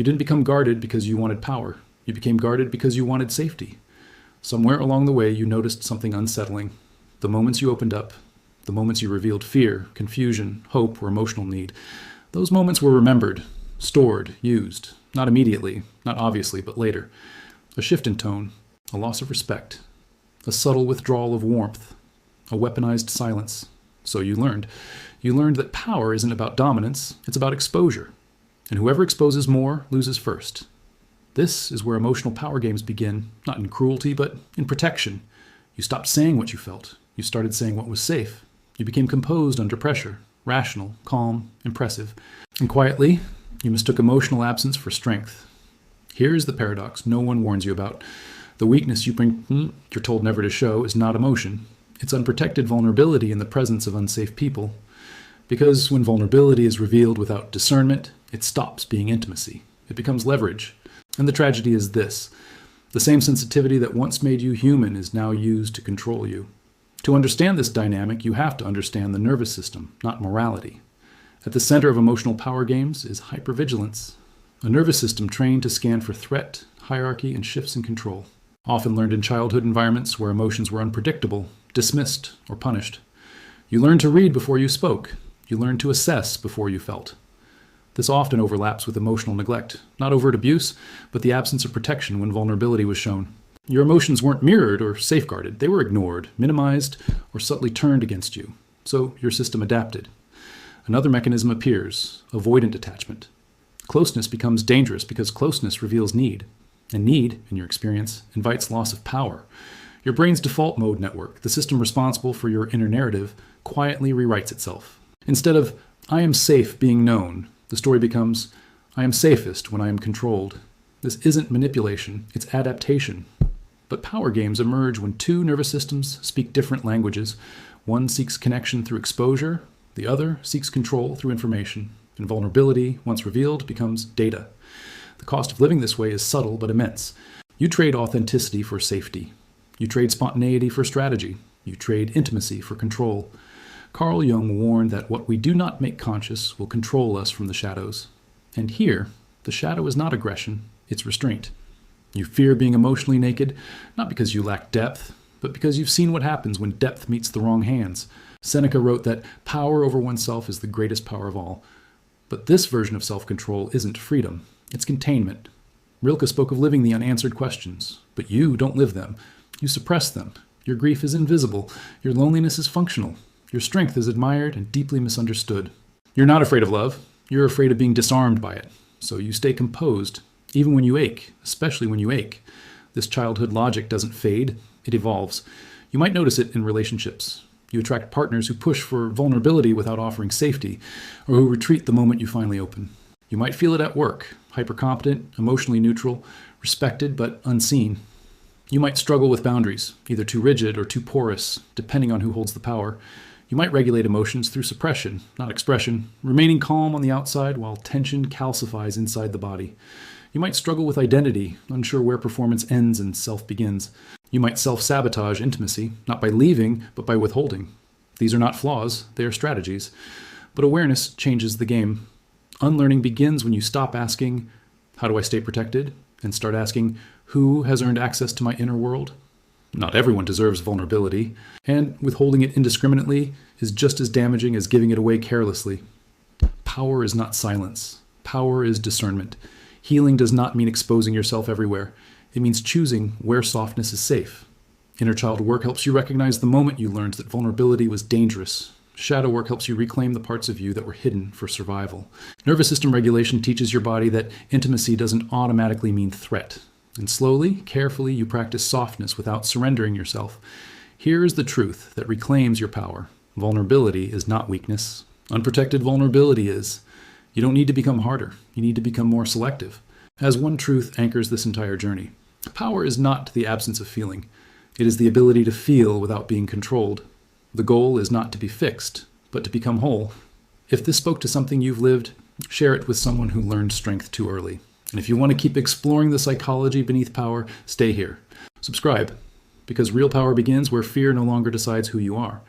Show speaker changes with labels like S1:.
S1: You didn't become guarded because you wanted power. You became guarded because you wanted safety. Somewhere along the way, you noticed something unsettling. The moments you opened up, the moments you revealed fear, confusion, hope, or emotional need, those moments were remembered, stored, used, not immediately, not obviously, but later. A shift in tone, a loss of respect, a subtle withdrawal of warmth, a weaponized silence. So you learned. You learned that power isn't about dominance, it's about exposure. And whoever exposes more loses first. This is where emotional power games begin, not in cruelty, but in protection. You stopped saying what you felt. You started saying what was safe. You became composed under pressure, rational, calm, impressive. And quietly, you mistook emotional absence for strength. Here's the paradox no one warns you about. The weakness you're told never to show is not emotion. It's unprotected vulnerability in the presence of unsafe people. Because when vulnerability is revealed without discernment, it stops being intimacy. It becomes leverage. And the tragedy is this. The same sensitivity that once made you human is now used to control you. To understand this dynamic, you have to understand the nervous system, not morality. At the center of emotional power games is hypervigilance, a nervous system trained to scan for threat, hierarchy, and shifts in control. Often learned in childhood environments where emotions were unpredictable, dismissed, or punished. You learned to read before you spoke. You learned to assess before you felt. This often overlaps with emotional neglect, not overt abuse, but the absence of protection when vulnerability was shown. Your emotions weren't mirrored or safeguarded. They were ignored, minimized, or subtly turned against you. So your system adapted. Another mechanism appears, avoidant attachment. Closeness becomes dangerous because closeness reveals need. And need, in your experience, invites loss of power. Your brain's default mode network, the system responsible for your inner narrative, quietly rewrites itself. Instead of, I am safe being known, the story becomes, I am safest when I am controlled. This isn't manipulation, it's adaptation. But power games emerge when two nervous systems speak different languages. One seeks connection through exposure, the other seeks control through information. And vulnerability, once revealed, becomes data. The cost of living this way is subtle but immense. You trade authenticity for safety. You trade spontaneity for strategy. You trade intimacy for control. Carl Jung warned that what we do not make conscious will control us from the shadows. And here, the shadow is not aggression, it's restraint. You fear being emotionally naked, not because you lack depth, but because you've seen what happens when depth meets the wrong hands. Seneca wrote that power over oneself is the greatest power of all. But this version of self-control isn't freedom, it's containment. Rilke spoke of living the unanswered questions, but you don't live them. You suppress them. Your grief is invisible. Your loneliness is functional. Your strength is admired and deeply misunderstood. You're not afraid of love. You're afraid of being disarmed by it. So you stay composed, even when you ache, especially when you ache. This childhood logic doesn't fade. It evolves. You might notice it in relationships. You attract partners who push for vulnerability without offering safety, or who retreat the moment you finally open. You might feel it at work, hypercompetent, emotionally neutral, respected but unseen. You might struggle with boundaries, either too rigid or too porous, depending on who holds the power. You might regulate emotions through suppression, not expression, remaining calm on the outside while tension calcifies inside the body. You might struggle with identity, unsure where performance ends and self begins. You might self-sabotage intimacy, not by leaving, but by withholding. These are not flaws, they are strategies. But awareness changes the game. Unlearning begins when you stop asking, how do I stay protected? And start asking, who has earned access to my inner world? Not everyone deserves vulnerability, and withholding it indiscriminately is just as damaging as giving it away carelessly. Power is not silence. Power is discernment. Healing does not mean exposing yourself everywhere. It means choosing where softness is safe. Inner child work helps you recognize the moment you learned that vulnerability was dangerous. Shadow work helps you reclaim the parts of you that were hidden for survival. Nervous system regulation teaches your body that intimacy doesn't automatically mean threat. And slowly, carefully, you practice softness without surrendering yourself. Here is the truth that reclaims your power. Vulnerability is not weakness. Unprotected vulnerability is. You don't need to become harder. You need to become more selective. As one truth anchors this entire journey. Power is not the absence of feeling. It is the ability to feel without being controlled. The goal is not to be fixed, but to become whole. If this spoke to something you've lived, share it with someone who learned strength too early. And if you want to keep exploring the psychology beneath power, stay here. Subscribe, because real power begins where fear no longer decides who you are.